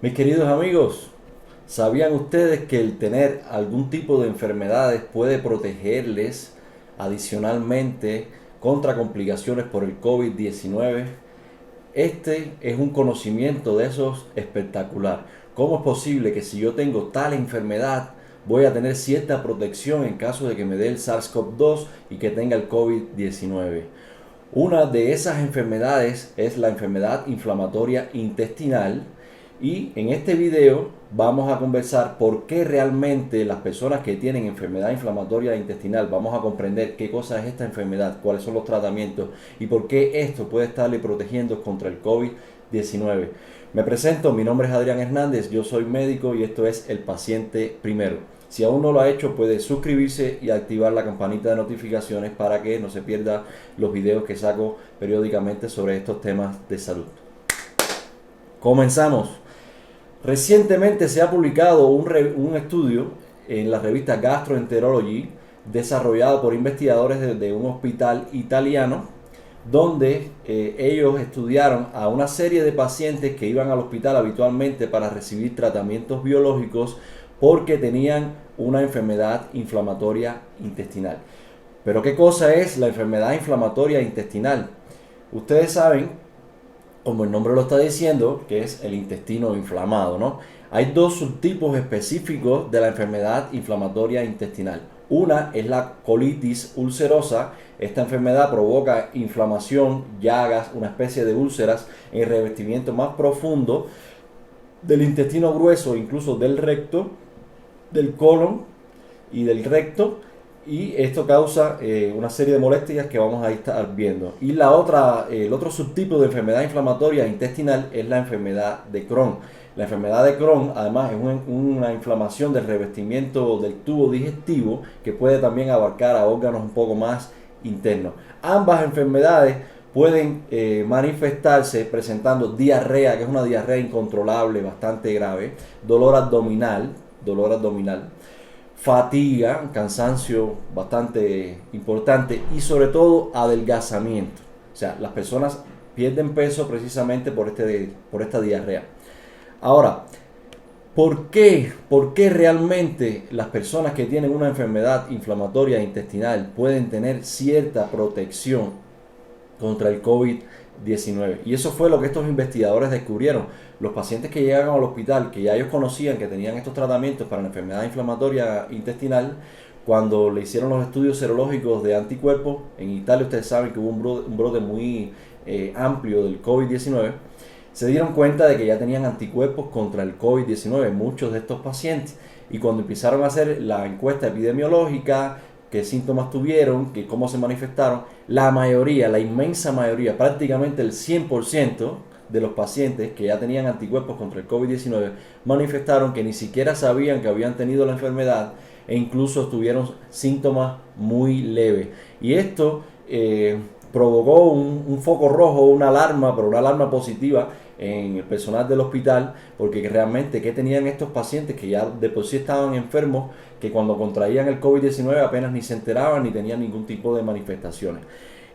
Mis queridos amigos, ¿sabían ustedes que el tener algún tipo de enfermedades puede protegerles adicionalmente contra complicaciones por el COVID-19? Este es un conocimiento de esos espectacular. ¿Cómo es posible que si yo tengo tal enfermedad voy a tener cierta protección en caso de que me dé el SARS-CoV-2 y que tenga el COVID-19? Una de esas enfermedades es la enfermedad inflamatoria intestinal y en este video vamos a conversar por qué realmente las personas que tienen enfermedad inflamatoria intestinal, vamos a comprender qué cosa es esta enfermedad, cuáles son los tratamientos y por qué esto puede estarle protegiendo contra el COVID-19. Me presento, mi nombre es Adrián Hernández, yo soy médico y esto es El Paciente Primero. Si aún no lo ha hecho, puede suscribirse y activar la campanita de notificaciones para que no se pierda los videos que saco periódicamente sobre estos temas de salud. Comenzamos. Recientemente se ha publicado un estudio en la revista Gastroenterology desarrollado por investigadores de un hospital italiano donde ellos estudiaron a una serie de pacientes que iban al hospital habitualmente para recibir tratamientos biológicos porque tenían una enfermedad inflamatoria intestinal. Pero ¿qué cosa es la enfermedad inflamatoria intestinal? Ustedes saben, como el nombre lo está diciendo, que es el intestino inflamado, ¿no? Hay dos subtipos específicos de la enfermedad inflamatoria intestinal. Una es la colitis ulcerosa. Esta enfermedad provoca inflamación, llagas, una especie de úlceras en revestimiento más profundo del intestino grueso, incluso del recto, del colon y del recto, y esto causa una serie de molestias que vamos a estar viendo. Y el otro subtipo de enfermedad inflamatoria intestinal es la enfermedad de Crohn. La enfermedad de Crohn además es una inflamación del revestimiento del tubo digestivo que puede también abarcar a órganos un poco más internos. Ambas enfermedades pueden manifestarse presentando diarrea, que es una diarrea incontrolable, bastante grave, dolor abdominal, fatiga, cansancio bastante importante y sobre todo adelgazamiento. O sea, las personas pierden peso precisamente por esta diarrea. Ahora, ¿por qué realmente las personas que tienen una enfermedad inflamatoria intestinal pueden tener cierta protección contra el COVID-19? Y eso fue lo que estos investigadores descubrieron. Los pacientes que llegaron al hospital, que ya ellos conocían que tenían estos tratamientos para la enfermedad inflamatoria intestinal, cuando le hicieron los estudios serológicos de anticuerpos, en Italia ustedes saben que hubo un brote muy amplio del COVID-19, se dieron cuenta de que ya tenían anticuerpos contra el COVID-19, muchos de estos pacientes. Y cuando empezaron a hacer la encuesta epidemiológica, qué síntomas tuvieron, que cómo se manifestaron, la mayoría, la inmensa mayoría, prácticamente el 100% de los pacientes que ya tenían anticuerpos contra el COVID-19 manifestaron que ni siquiera sabían que habían tenido la enfermedad e incluso tuvieron síntomas muy leves. Y esto provocó un foco rojo, una alarma, pero una alarma positiva en el personal del hospital, porque realmente ¿qué tenían estos pacientes que ya de por sí estaban enfermos, que cuando contraían el COVID-19 apenas ni se enteraban ni tenían ningún tipo de manifestaciones?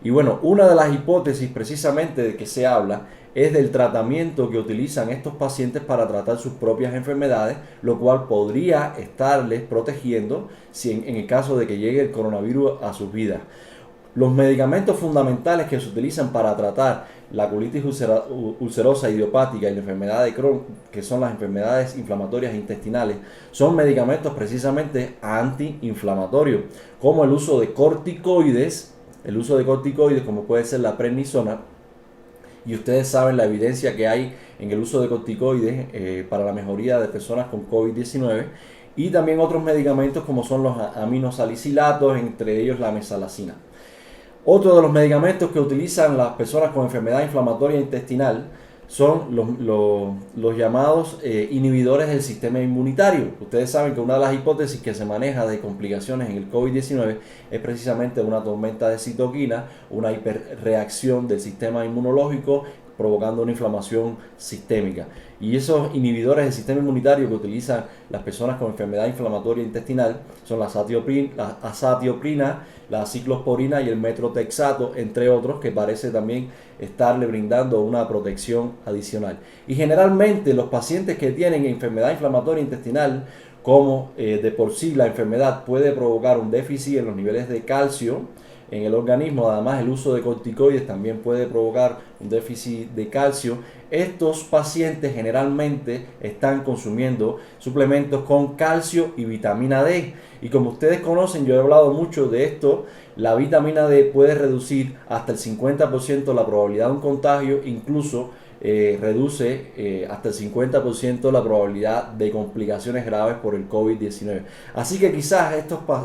Y bueno, una de las hipótesis precisamente de que se habla es del tratamiento que utilizan estos pacientes para tratar sus propias enfermedades, lo cual podría estarles protegiendo si en el caso de que llegue el coronavirus a sus vidas. Los medicamentos fundamentales que se utilizan para tratar la colitis ulcerosa idiopática y la enfermedad de Crohn, que son las enfermedades inflamatorias intestinales, son medicamentos precisamente antiinflamatorios, como el uso de corticoides, como puede ser la prednisona. Y ustedes saben la evidencia que hay en el uso de corticoides para la mejoría de personas con COVID-19, y también otros medicamentos como son los aminosalicilatos, entre ellos la mesalazina. Otro de los medicamentos que utilizan las personas con enfermedad inflamatoria intestinal son los llamados inhibidores del sistema inmunitario. Ustedes saben que una de las hipótesis que se maneja de complicaciones en el COVID-19 es precisamente una tormenta de citoquinas, una hiperreacción del sistema inmunológico provocando una inflamación sistémica. Y esos inhibidores del sistema inmunitario que utilizan las personas con enfermedad inflamatoria intestinal son la azatioprina, la ciclosporina y el metrotexato, entre otros, que parece también estarle brindando una protección adicional. Y generalmente los pacientes que tienen enfermedad inflamatoria intestinal, como de por sí la enfermedad puede provocar un déficit en los niveles de calcio en el organismo, además el uso de corticoides también puede provocar un déficit de calcio. Estos pacientes generalmente están consumiendo suplementos con calcio y vitamina D. Y como ustedes conocen, yo he hablado mucho de esto, la vitamina D puede reducir hasta el 50% la probabilidad de un contagio, incluso reduce hasta el 50% la probabilidad de complicaciones graves por el COVID-19. Así que quizás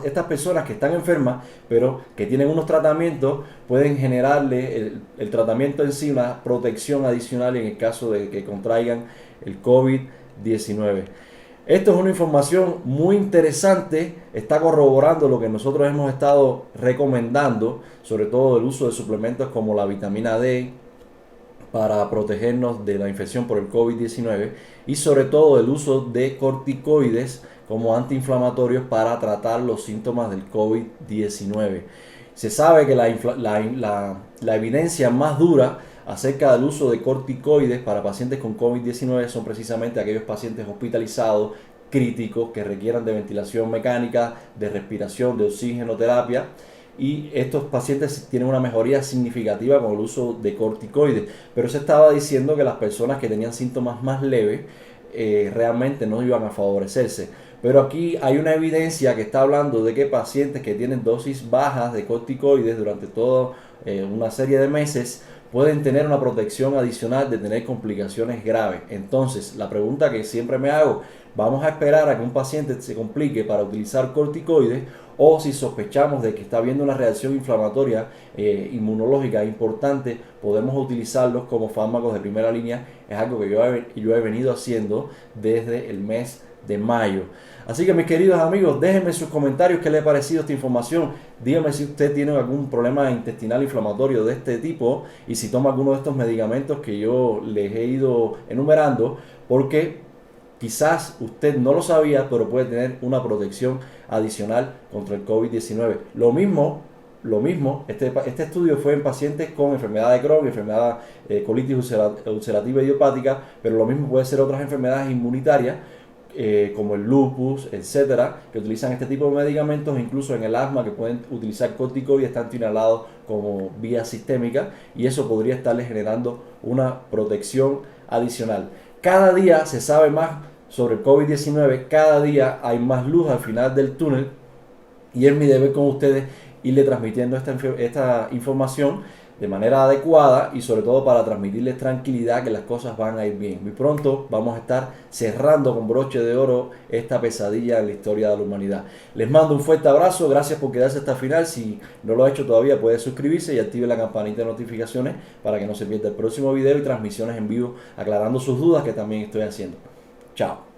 estas personas que están enfermas, pero que tienen unos tratamientos, pueden generarle el tratamiento en sí una protección adicional en el caso de que contraigan el COVID-19. Esto es una información muy interesante, está corroborando lo que nosotros hemos estado recomendando, sobre todo el uso de suplementos como la vitamina D, para protegernos de la infección por el COVID-19 y sobre todo el uso de corticoides como antiinflamatorios para tratar los síntomas del COVID-19. Se sabe que la evidencia más dura acerca del uso de corticoides para pacientes con COVID-19 son precisamente aquellos pacientes hospitalizados críticos que requieran de ventilación mecánica, de respiración, de oxigenoterapia. Y estos pacientes tienen una mejoría significativa con el uso de corticoides, pero se estaba diciendo que las personas que tenían síntomas más leves realmente no iban a favorecerse. Pero aquí hay una evidencia que está hablando de que pacientes que tienen dosis bajas de corticoides durante toda una serie de meses pueden tener una protección adicional de tener complicaciones graves. Entonces, la pregunta que siempre me hago, ¿vamos a esperar a que un paciente se complique para utilizar corticoides? O si sospechamos de que está habiendo una reacción inflamatoria inmunológica importante, podemos utilizarlos como fármacos de primera línea. Es algo que yo he venido haciendo desde el mes de mayo. Así que mis queridos amigos, déjenme sus comentarios qué les ha parecido esta información. Díganme si usted tiene algún problema intestinal inflamatorio de este tipo y si toma alguno de estos medicamentos que yo les he ido enumerando, porque quizás usted no lo sabía, pero puede tener una protección adicional contra el COVID-19. Lo mismo, este estudio fue en pacientes con enfermedad de Crohn, enfermedad colitis ulcerativa idiopática, pero lo mismo puede ser otras enfermedades inmunitarias, como el lupus, etcétera, que utilizan este tipo de medicamentos, incluso en el asma, que pueden utilizar corticoides tanto inhalados como vía sistémica, y eso podría estarles generando una protección adicional. Cada día se sabe más sobre el COVID-19, cada día hay más luz al final del túnel, y es mi deber con ustedes irle transmitiendo esta información de manera adecuada y sobre todo para transmitirles tranquilidad que las cosas van a ir bien. Muy pronto vamos a estar cerrando con broche de oro esta pesadilla en la historia de la humanidad. Les mando un fuerte abrazo, gracias por quedarse hasta el final. Si no lo ha hecho todavía, puede suscribirse y active la campanita de notificaciones para que no se pierda el próximo video y transmisiones en vivo aclarando sus dudas que también estoy haciendo. Chao.